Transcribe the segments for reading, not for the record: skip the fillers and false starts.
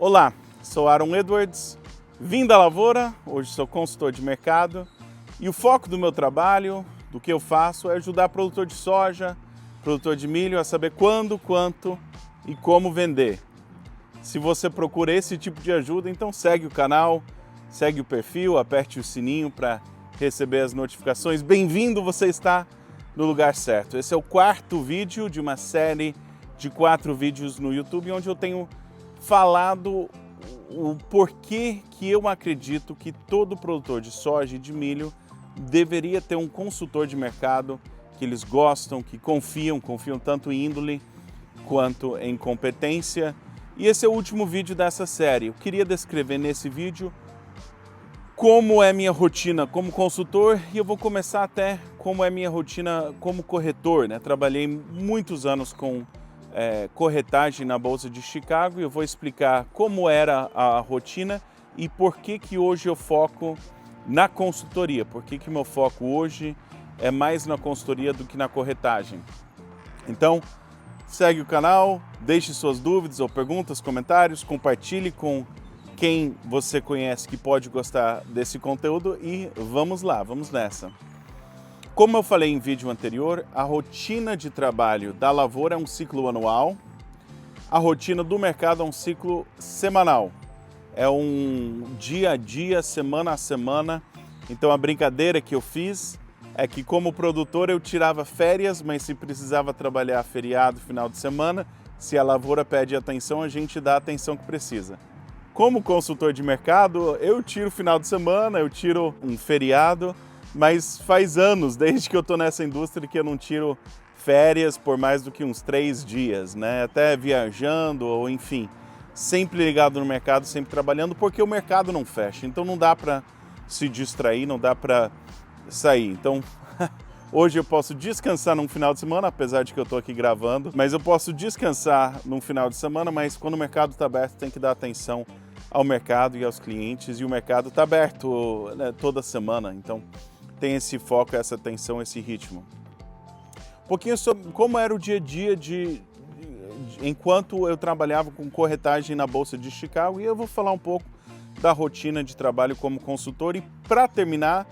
Olá, sou Aaron Edwards, vim da lavoura, hoje sou consultor de mercado e o foco do meu trabalho, do que eu faço, é ajudar produtor de soja, produtor de milho a saber quando, quanto e como vender. Se você procura esse tipo de ajuda, então segue o canal, segue o perfil, aperte o sininho para receber as notificações. Bem-vindo, você está no lugar certo. Esse é o quarto vídeo de uma série de 4 vídeos no YouTube, onde eu tenho falado o porquê que eu acredito que todo produtor de soja e de milho deveria ter um consultor de mercado que eles gostam, que confiam tanto em índole quanto em competência. E esse é o último vídeo dessa série. Eu queria descrever nesse vídeo como é minha rotina como consultor e eu vou começar até como é minha rotina como corretor, né? Trabalhei muitos anos com corretagem na Bolsa de Chicago e eu vou explicar como era a rotina e por que hoje eu foco na consultoria, por que meu foco hoje é mais na consultoria do que na corretagem. Então, segue o canal, deixe suas dúvidas ou perguntas, comentários, compartilhe com quem você conhece que pode gostar desse conteúdo e vamos lá, vamos nessa. Como eu falei em vídeo anterior, a rotina de trabalho da lavoura é um ciclo anual, a rotina do mercado é um ciclo semanal, é um dia a dia, semana a semana. Então a brincadeira que eu fiz é que como produtor eu tirava férias, mas se precisava trabalhar feriado, final de semana, se a lavoura pede atenção, a gente dá a atenção que precisa. Como consultor de mercado, eu tiro final de semana, eu tiro um feriado, mas faz anos, desde que eu estou nessa indústria, que eu não tiro férias por mais do que uns 3 dias, né? Até viajando ou enfim, sempre ligado no mercado, sempre trabalhando, porque o mercado não fecha, então não dá para se distrair, não dá para sair. Então, hoje eu posso descansar num final de semana, apesar de que eu estou aqui gravando, mas eu posso descansar num final de semana, mas quando o mercado está aberto, tem que dar atenção ao mercado e aos clientes, e o mercado está aberto, né, toda semana, então tem esse foco, essa atenção, esse ritmo. Um pouquinho sobre como era o dia a dia enquanto eu trabalhava com corretagem na Bolsa de Chicago, e eu vou falar um pouco da rotina de trabalho como consultor, e para terminar,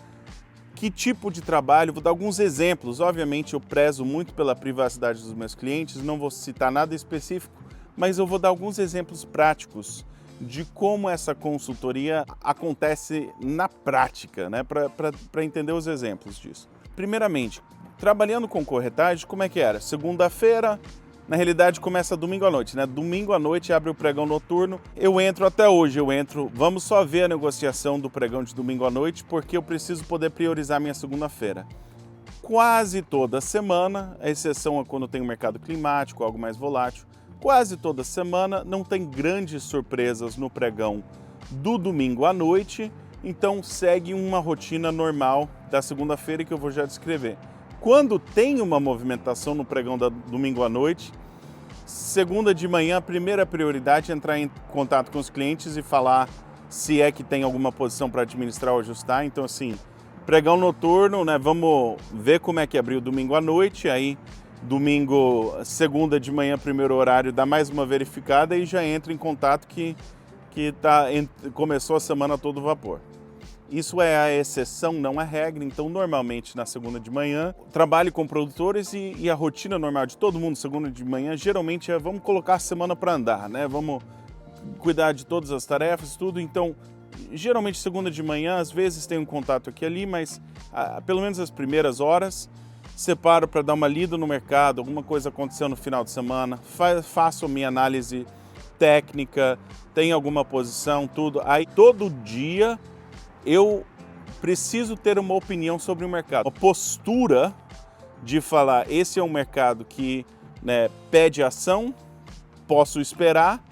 que tipo de trabalho, vou dar alguns exemplos. Obviamente eu prezo muito pela privacidade dos meus clientes, não vou citar nada específico, mas eu vou dar alguns exemplos práticos de como essa consultoria acontece na prática, né? Para entender os exemplos disso. Primeiramente, trabalhando com corretagem, como é que era? Segunda-feira, na realidade começa domingo à noite, né? Domingo à noite abre o pregão noturno. Eu entro até hoje, vamos só ver a negociação do pregão de domingo à noite, porque eu preciso poder priorizar minha segunda-feira. Quase toda semana, a exceção é quando tem um mercado climático, algo mais volátil, quase toda semana não tem grandes surpresas no pregão do domingo à noite, então segue uma rotina normal da segunda-feira que eu vou já descrever. Quando tem uma movimentação no pregão da domingo à noite, segunda de manhã, a primeira prioridade é entrar em contato com os clientes e falar se é que tem alguma posição para administrar ou ajustar. Então assim, pregão noturno, né? Vamos ver como é que abriu domingo à noite, aí domingo, segunda de manhã, primeiro horário, dá mais uma verificada e já entra em contato que começou a semana a todo vapor. Isso é a exceção, não a regra, então normalmente na segunda de manhã trabalho com produtores e a rotina normal de todo mundo segunda de manhã geralmente é vamos colocar a semana para andar, né? Vamos cuidar de todas as tarefas, tudo, então geralmente segunda de manhã, às vezes tem um contato aqui e ali, mas pelo menos as primeiras horas separo para dar uma lida no mercado, alguma coisa aconteceu no final de semana, faço minha análise técnica, tem alguma posição, tudo. Aí todo dia eu preciso ter uma opinião sobre o mercado. A postura de falar, esse é um mercado que, né, pede ação, posso esperar,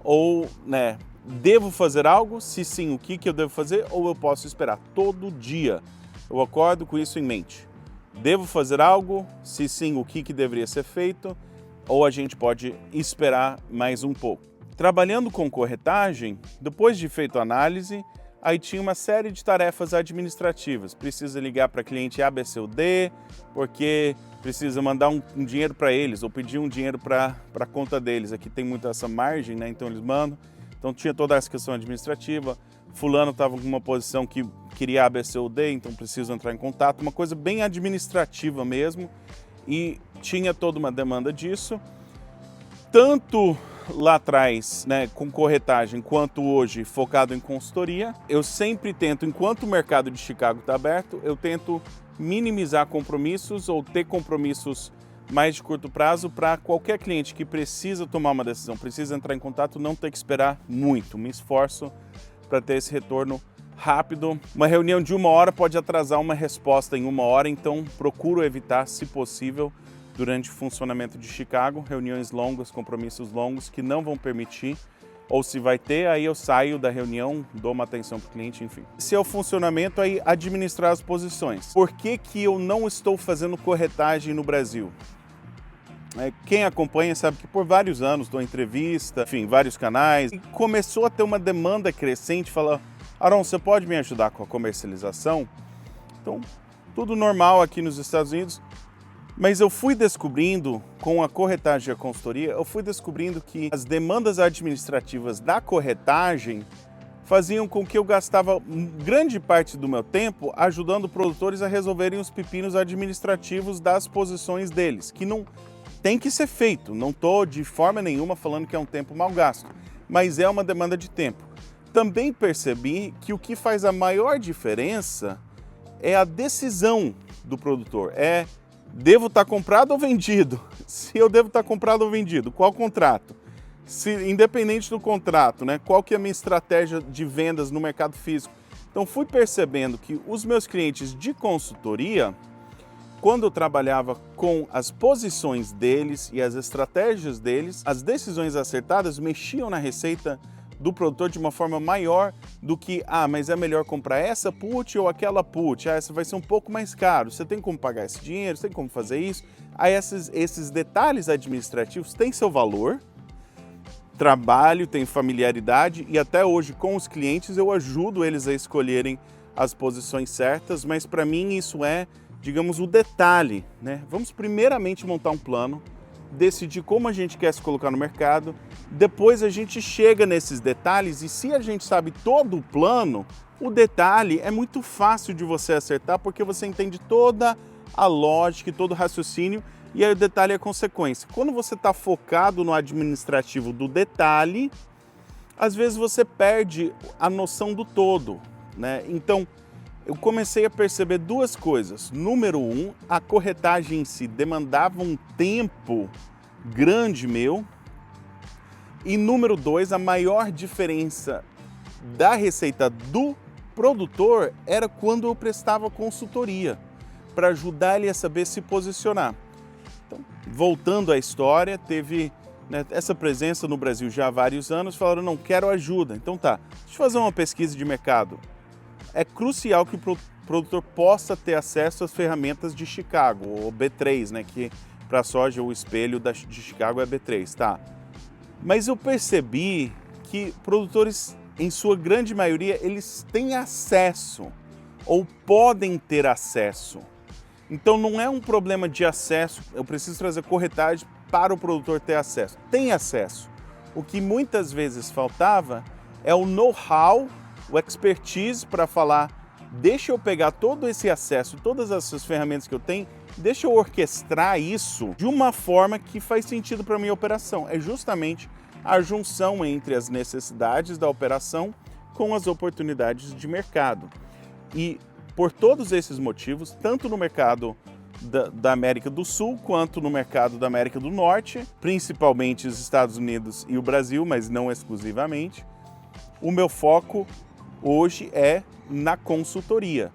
ou, né, devo fazer algo? Se sim, o que eu devo fazer? Ou eu posso esperar? Todo dia eu acordo com isso em mente. Devo fazer algo? Se sim, o que deveria ser feito? Ou a gente pode esperar mais um pouco. Trabalhando com corretagem, depois de feito a análise, aí tinha uma série de tarefas administrativas. Precisa ligar para cliente A, B, C ou D, porque precisa mandar um dinheiro para eles ou pedir um dinheiro para a conta deles. Aqui tem muita essa margem, né? Então eles mandam. Então tinha toda essa questão administrativa, fulano estava com uma posição que queria A, B, C ou D, então preciso entrar em contato, uma coisa bem administrativa mesmo, e tinha toda uma demanda disso, tanto lá atrás, né, com corretagem, quanto hoje focado em consultoria. Eu sempre tento, enquanto o mercado de Chicago está aberto, eu tento minimizar compromissos ou ter compromissos mais de curto prazo para qualquer cliente que precisa tomar uma decisão, precisa entrar em contato, não ter que esperar muito. Me esforço para ter esse retorno rápido. Uma reunião de 1 hora pode atrasar uma resposta em 1 hora, então procuro evitar, se possível, durante o funcionamento de Chicago, reuniões longas, compromissos longos que não vão permitir, ou se vai ter, aí eu saio da reunião, dou uma atenção para o cliente, enfim. Se é o funcionamento, aí administrar as posições. Por que que eu não estou fazendo corretagem no Brasil? Quem acompanha sabe que por vários anos dou entrevista, enfim, vários canais, e começou a ter uma demanda crescente, fala, Aron, você pode me ajudar com a comercialização? Então, tudo normal aqui nos Estados Unidos, mas eu fui descobrindo, com a corretagem e a consultoria, eu fui descobrindo que as demandas administrativas da corretagem faziam com que eu gastava grande parte do meu tempo ajudando produtores a resolverem os pepinos administrativos das posições deles, que não tem que ser feito, não estou de forma nenhuma falando que é um tempo mal gasto, mas é uma demanda de tempo. Também percebi que o que faz a maior diferença é a decisão do produtor, devo estar comprado ou vendido? Se eu devo estar comprado ou vendido, qual contrato? Independente do contrato, né, qual que é a minha estratégia de vendas no mercado físico? Então fui percebendo que os meus clientes de consultoria, quando eu trabalhava com as posições deles e as estratégias deles, as decisões acertadas mexiam na receita do produtor de uma forma maior do que, mas é melhor comprar essa put ou aquela put, essa vai ser um pouco mais caro, você tem como pagar esse dinheiro, você tem como fazer isso. Aí esses detalhes administrativos têm seu valor, trabalho, tem familiaridade e até hoje com os clientes eu ajudo eles a escolherem as posições certas, mas para mim isso é, digamos, o detalhe, né? Vamos primeiramente montar um plano, decidir como a gente quer se colocar no mercado, depois a gente chega nesses detalhes e se a gente sabe todo o plano, o detalhe é muito fácil de você acertar porque você entende toda a lógica e todo o raciocínio e aí o detalhe é a consequência. Quando você está focado no administrativo do detalhe, às vezes você perde a noção do todo, né? Então, eu comecei a perceber duas coisas. Número 1, a corretagem em si demandava um tempo grande meu. E número 2, a maior diferença da receita do produtor era quando eu prestava consultoria, para ajudar ele a saber se posicionar. Então, voltando à história, teve essa presença no Brasil já há vários anos, falaram, não, quero ajuda. Então tá, deixa eu fazer uma pesquisa de mercado. É crucial que o produtor possa ter acesso às ferramentas de Chicago, ou B3, né, que para a soja o espelho de Chicago é B3, tá? Mas eu percebi que produtores, em sua grande maioria, eles têm acesso, ou podem ter acesso. Então não é um problema de acesso, eu preciso trazer corretagem para o produtor ter acesso. Tem acesso. O que muitas vezes faltava é o know-how, o expertise para falar, deixa eu pegar todo esse acesso, todas essas ferramentas que eu tenho, deixa eu orquestrar isso de uma forma que faz sentido para a minha operação. É justamente a junção entre as necessidades da operação com as oportunidades de mercado. E por todos esses motivos, tanto no mercado da América do Sul quanto no mercado da América do Norte, principalmente os Estados Unidos e o Brasil, mas não exclusivamente, o meu foco hoje é na consultoria,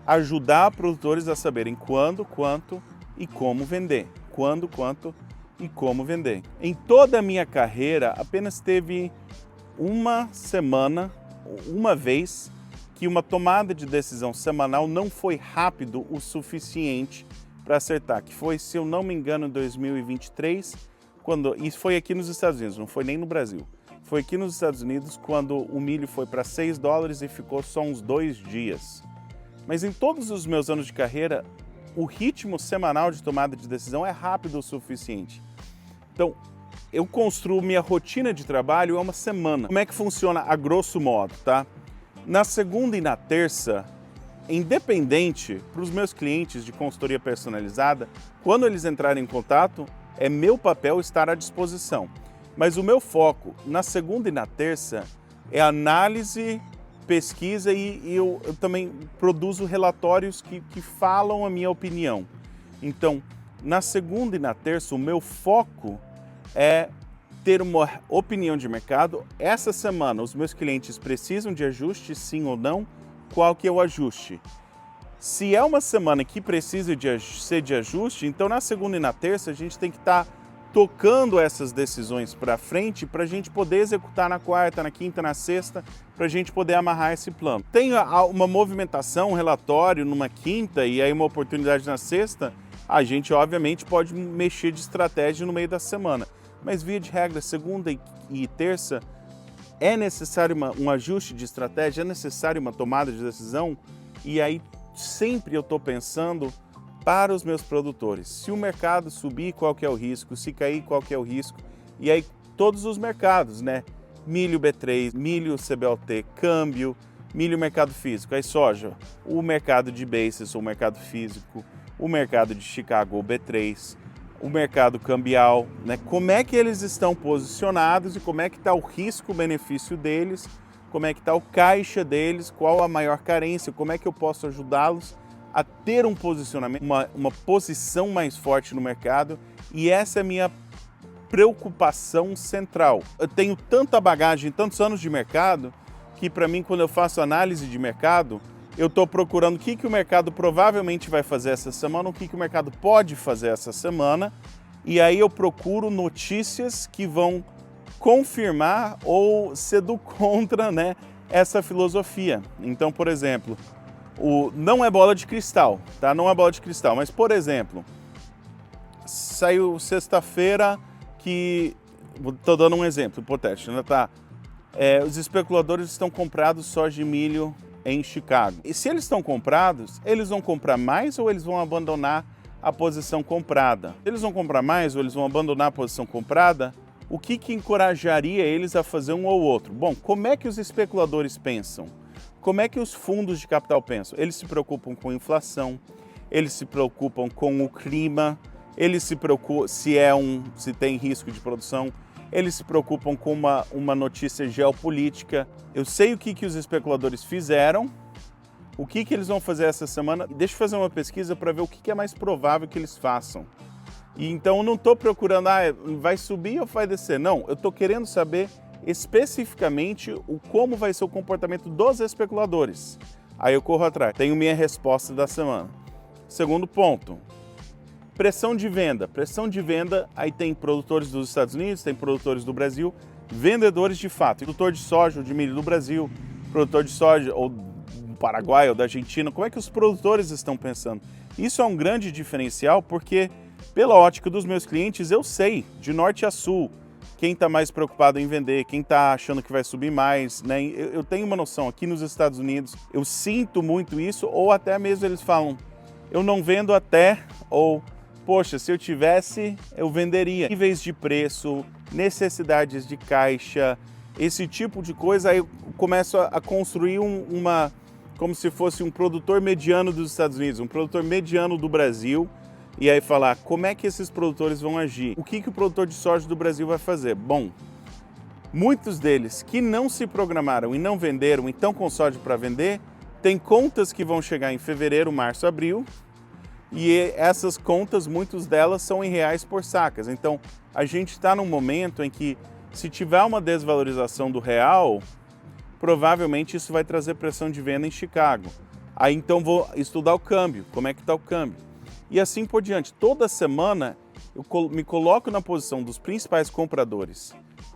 ajudar produtores a saberem quando, quanto e como vender. Quando, quanto e como vender. Em toda a minha carreira, apenas teve uma semana, uma vez, que uma tomada de decisão semanal não foi rápido o suficiente para acertar, que foi, se eu não me engano, em 2023, isso foi aqui nos Estados Unidos, não foi nem no Brasil. Foi aqui nos Estados Unidos quando o milho foi para $6 e ficou só uns 2 dias. Mas em todos os meus anos de carreira, o ritmo semanal de tomada de decisão é rápido o suficiente. Então, Eu construo minha rotina de trabalho há uma semana. Como é que funciona a grosso modo, tá? Na segunda e na terça, independente para os meus clientes de consultoria personalizada, quando eles entrarem em contato, é meu papel estar à disposição. Mas o meu foco na segunda e na terça é análise, pesquisa e eu também produzo relatórios que falam a minha opinião. Então, na segunda e na terça, o meu foco é ter uma opinião de mercado. Essa semana, os meus clientes precisam de ajuste, sim ou não? Qual que é o ajuste? Se é uma semana que precisa ser de ajuste, então na segunda e na terça a gente tem que estar tocando essas decisões para frente para a gente poder executar na quarta, na quinta, na sexta, para a gente poder amarrar esse plano. Tem uma movimentação, um relatório numa quinta e aí uma oportunidade na sexta, a gente obviamente pode mexer de estratégia no meio da semana. Mas via de regra, segunda e terça, é necessário um ajuste de estratégia, é necessário uma tomada de decisão e aí sempre eu estou pensando para os meus produtores. Se o mercado subir, qual que é o risco? Se cair, qual que é o risco? E aí todos os mercados, né? Milho B3, milho CBLT, câmbio, milho mercado físico, aí soja, o mercado de basis, o mercado físico, o mercado de Chicago, o B3, o mercado cambial, né? Como é que eles estão posicionados e como é que está o risco-benefício deles, como é que está o caixa deles, qual a maior carência, como é que eu posso ajudá-los a ter um posicionamento, uma posição mais forte no mercado, e essa é a minha preocupação central. Eu tenho tanta bagagem, tantos anos de mercado, que para mim, quando eu faço análise de mercado, eu estou procurando o que o mercado provavelmente vai fazer essa semana, o que o mercado pode fazer essa semana, e aí eu procuro notícias que vão confirmar ou ser do contra, né, essa filosofia. Então, por exemplo, não é bola de cristal, tá? Não é bola de cristal, mas, por exemplo, saiu sexta-feira que... Estou dando um exemplo hipotético, né? Tá? Os especuladores estão comprados soja e milho em Chicago. E se eles estão comprados, eles vão comprar mais ou eles vão abandonar a posição comprada? Se eles vão comprar mais ou eles vão abandonar a posição comprada, o que encorajaria eles a fazer um ou outro? Bom, como é que os especuladores pensam? Como é que os fundos de capital pensam? Eles se preocupam com inflação, eles se preocupam com o clima, eles se preocupam se tem risco de produção, eles se preocupam com uma notícia geopolítica. Eu sei o que os especuladores fizeram, o que eles vão fazer essa semana. Deixa eu fazer uma pesquisa para ver o que é mais provável que eles façam. E então eu não estou procurando, vai subir ou vai descer. Não, eu estou querendo saber especificamente como vai ser o comportamento dos especuladores. Aí eu corro atrás. Tenho minha resposta da semana. Segundo ponto, pressão de venda. Pressão de venda, aí tem produtores dos Estados Unidos, tem produtores do Brasil, vendedores de fato. Produtor de soja ou de milho do Brasil, produtor de soja ou do Paraguai ou da Argentina. Como é que os produtores estão pensando? Isso é um grande diferencial porque, pela ótica dos meus clientes, eu sei, de norte a sul, quem está mais preocupado em vender, quem está achando que vai subir mais, né? Eu tenho uma noção, aqui nos Estados Unidos, eu sinto muito isso, ou até mesmo eles falam, eu não vendo até, ou, poxa, se eu tivesse, eu venderia. Níveis de preço, necessidades de caixa, esse tipo de coisa, aí eu começo a construir como se fosse um produtor mediano dos Estados Unidos, um produtor mediano do Brasil, e aí falar como é que esses produtores vão agir. O que o produtor de soja do Brasil vai fazer? Bom, muitos deles que não se programaram e não venderam e estão com soja para vender, tem contas que vão chegar em fevereiro, março, abril, e essas contas, muitas delas são em reais por sacas. Então, a gente está num momento em que, se tiver uma desvalorização do real, provavelmente isso vai trazer pressão de venda em Chicago. Aí então vou estudar o câmbio, como é que está o câmbio. E assim por diante. Toda semana eu me coloco na posição dos principais compradores.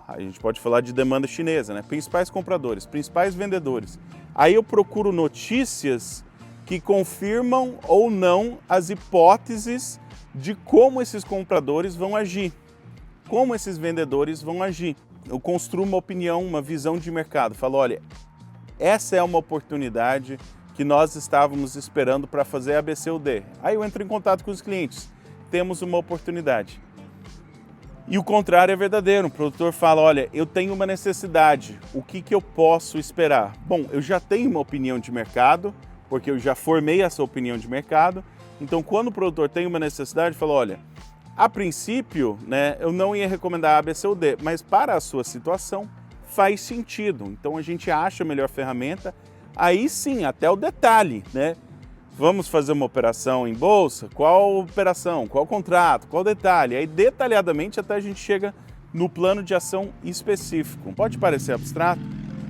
A gente pode falar de demanda chinesa, né? Principais compradores, principais vendedores. Aí eu procuro notícias que confirmam ou não as hipóteses de como esses compradores vão agir, como esses vendedores vão agir. Eu construo uma opinião, uma visão de mercado. Falo, olha, essa é uma oportunidade que nós estávamos esperando para fazer A, B, C ou D. Aí eu entro em contato com os clientes. Temos uma oportunidade. E o contrário é verdadeiro, o produtor fala, olha, eu tenho uma necessidade, o que eu posso esperar? Bom, eu já tenho uma opinião de mercado, porque eu já formei essa opinião de mercado, então quando o produtor tem uma necessidade, fala, olha, a princípio, né, eu não ia recomendar A, B, C ou D, mas para a sua situação faz sentido, então a gente acha a melhor ferramenta, aí sim, até o detalhe, né? Vamos fazer uma operação em bolsa? Qual operação? Qual contrato? Qual detalhe? Aí detalhadamente até a gente chega no plano de ação específico. Pode parecer abstrato,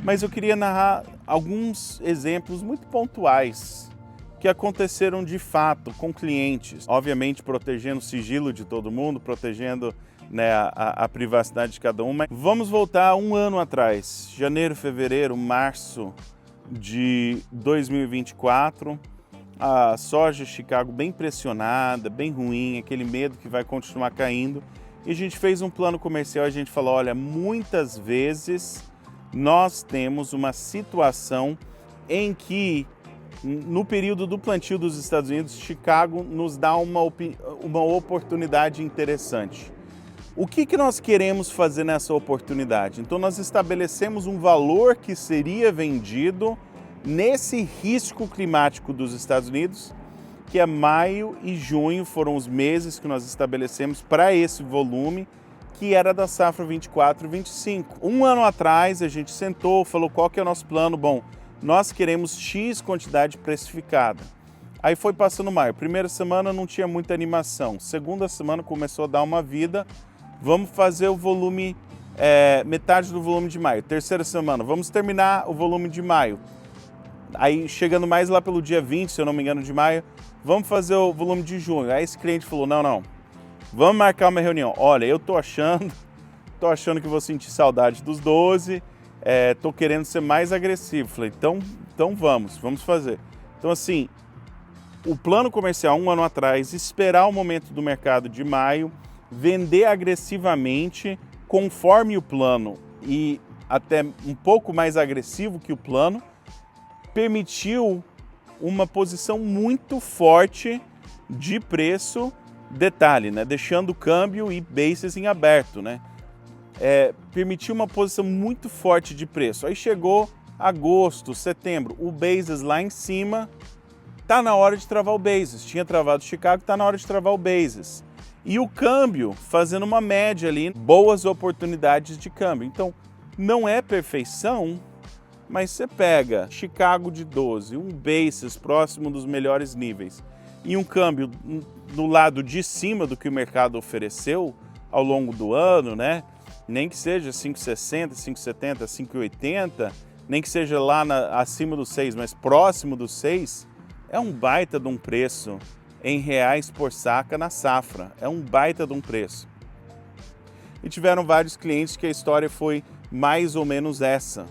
mas eu queria narrar alguns exemplos muito pontuais que aconteceram de fato com clientes. Obviamente protegendo o sigilo de todo mundo, protegendo, né, a privacidade de cada um. Mas vamos voltar um ano atrás, janeiro, fevereiro, março de 2024. A soja Chicago bem pressionada, bem ruim, aquele medo que vai continuar caindo. E a gente fez um plano comercial, a gente falou, olha, muitas vezes nós temos uma situação em que no período do plantio dos Estados Unidos, Chicago nos dá uma oportunidade interessante. O que nós queremos fazer nessa oportunidade? Então nós estabelecemos um valor que seria vendido nesse risco climático dos Estados Unidos, que é maio e junho, foram os meses que nós estabelecemos para esse volume, que era da safra 24 e 25. Um ano atrás a gente sentou, falou qual que é o nosso plano. Bom, nós queremos X quantidade precificada. Aí foi passando maio. Primeira semana não tinha muita animação. Segunda semana começou a dar uma vida. Vamos fazer o volume, metade do volume de maio. Terceira semana, vamos terminar o volume de maio. Aí, chegando mais lá pelo dia 20, se eu não me engano, de maio, vamos fazer o volume de junho. Aí esse cliente falou, não, vamos marcar uma reunião. Olha, eu tô achando que vou sentir saudade dos 12, tô querendo ser mais agressivo. Falei, então vamos fazer. Então, assim, o plano comercial um ano atrás, esperar o momento do mercado de maio, vender agressivamente, conforme o plano e até um pouco mais agressivo que o plano, permitiu uma posição muito forte de preço, detalhe, né? Deixando o câmbio e basis em aberto, né? Permitiu uma posição muito forte de preço. Aí chegou agosto, setembro, o basis lá em cima, tá na hora de travar o basis. Tinha travado Chicago, tá na hora de travar o basis. E o câmbio fazendo uma média ali, boas oportunidades de câmbio. Então, não é perfeição, mas você pega Chicago de 12, um basis próximo dos melhores níveis e um câmbio no lado de cima do que o mercado ofereceu ao longo do ano, né? Nem que seja 5,60, 5,70, 5,80, nem que seja lá acima dos 6, mas próximo dos 6, é um baita de um preço em reais por saca na safra. É um baita de um preço. E tiveram vários clientes que a história foi mais ou menos essa.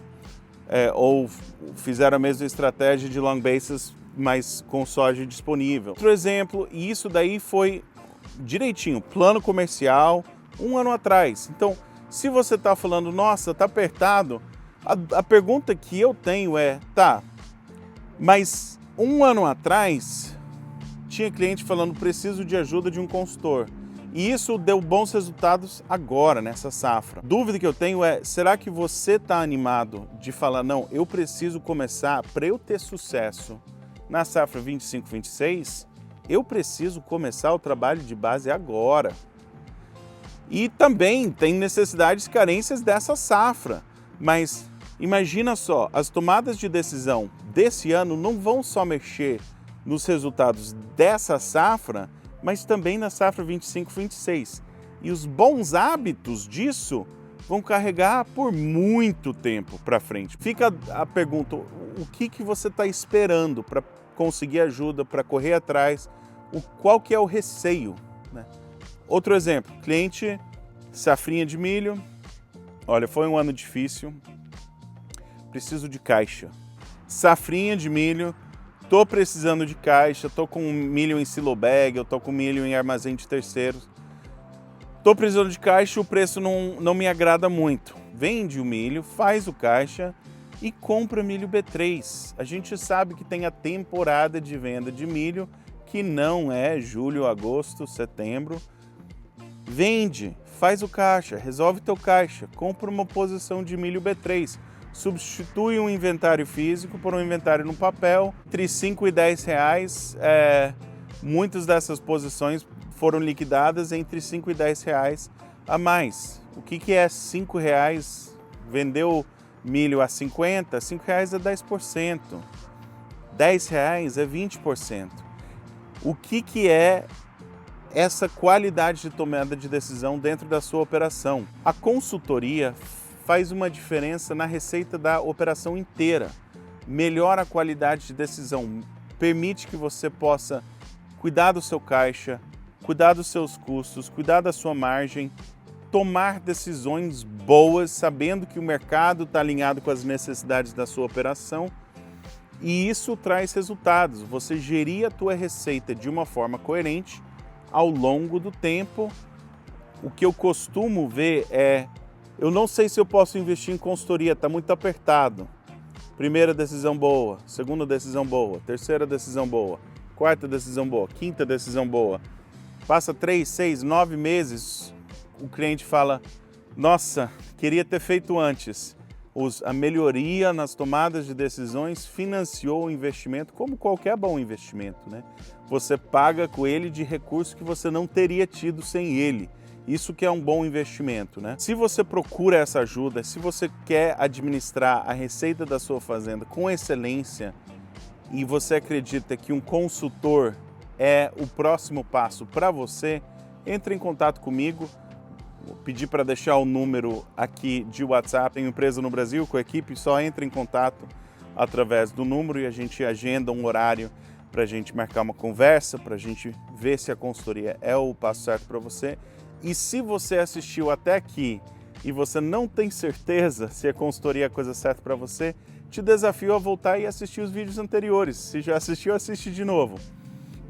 Ou fizeram a mesma estratégia de long basis, mas com soja disponível. Outro exemplo, e isso daí foi direitinho, plano comercial, um ano atrás. Então, se você está falando, nossa, está apertado, a pergunta que eu tenho é, tá, mas um ano atrás tinha cliente falando, preciso de ajuda de um consultor. E isso deu bons resultados agora, nessa safra. Dúvida que eu tenho é, será que você está animado de falar, não, eu preciso começar, para eu ter sucesso na safra 25-26, eu preciso começar o trabalho de base agora. E também tem necessidades e carências dessa safra. Mas imagina só, as tomadas de decisão desse ano não vão só mexer nos resultados dessa safra, mas também na safra 25-26. E os bons hábitos disso vão carregar por muito tempo para frente. Fica a pergunta, o que você está esperando para conseguir ajuda, para correr atrás? Qual que é o receio, né? Outro exemplo, cliente, safrinha de milho. Olha, foi um ano difícil, preciso de caixa. Safrinha de milho, tô precisando de caixa, tô com milho em silo bag, eu tô com milho em armazém de terceiros. Tô precisando de caixa, o preço não me agrada muito. Vende o milho, faz o caixa e compra milho B3. A gente sabe que tem a temporada de venda de milho, que não é julho, agosto, setembro. Vende, faz o caixa, resolve teu caixa, compra uma posição de milho B3, substitui um inventário físico por um inventário no papel, entre 5 e 10 reais, muitas dessas posições foram liquidadas entre 5 e 10 reais a mais. O que é 5 reais? Vendeu milho a 50, 5 reais é 10%, 10 reais é 20%. O que é essa qualidade de tomada de decisão dentro da sua operação? A consultoria faz uma diferença na receita da operação inteira, melhora a qualidade de decisão, permite que você possa cuidar do seu caixa, cuidar dos seus custos, cuidar da sua margem, tomar decisões boas, sabendo que o mercado está alinhado com as necessidades da sua operação, e isso traz resultados. Você gerir a tua receita de uma forma coerente ao longo do tempo. O que eu costumo ver é, eu não sei se eu posso investir em consultoria, está muito apertado. Primeira decisão boa, segunda decisão boa, terceira decisão boa, quarta decisão boa, quinta decisão boa. Passa 3, 6, 9 meses, o cliente fala, nossa, queria ter feito antes. A melhoria nas tomadas de decisões financiou o investimento, como qualquer bom investimento, né? Você paga com ele de recursos que você não teria tido sem ele. Isso que é um bom investimento, né? Se você procura essa ajuda, se você quer administrar a receita da sua fazenda com excelência e você acredita que um consultor é o próximo passo para você, entre em contato comigo. Vou pedir para deixar o número aqui de WhatsApp. Tem empresa no Brasil com a equipe, só entra em contato através do número e a gente agenda um horário para a gente marcar uma conversa, para a gente ver se a consultoria é o passo certo para você. E se você assistiu até aqui e você não tem certeza se a consultoria é a coisa certa para você, te desafio a voltar e assistir os vídeos anteriores. Se já assistiu, assiste de novo.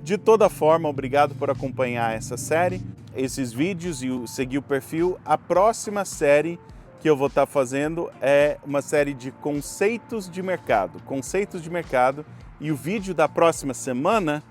De toda forma, obrigado por acompanhar essa série, esses vídeos e seguir o perfil. A próxima série que eu vou estar fazendo é uma série de conceitos de mercado. Conceitos de mercado. E o vídeo da próxima semana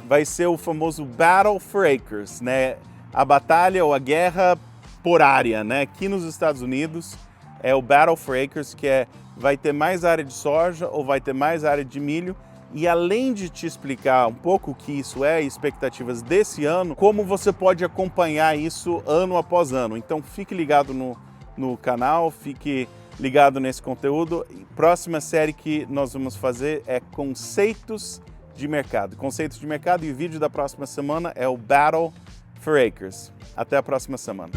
vai ser o famoso Battle for Acres, né? A batalha ou a guerra por área, né? Aqui nos Estados Unidos é o Battle for Acres, que vai ter mais área de soja ou vai ter mais área de milho. E além de te explicar um pouco o que isso é, expectativas desse ano, como você pode acompanhar isso ano após ano. Então fique ligado no canal, fique ligado nesse conteúdo. Próxima série que nós vamos fazer é Conceitos de Mercado. Conceitos de Mercado, e o vídeo da próxima semana é o Battle for Acres. Até a próxima semana.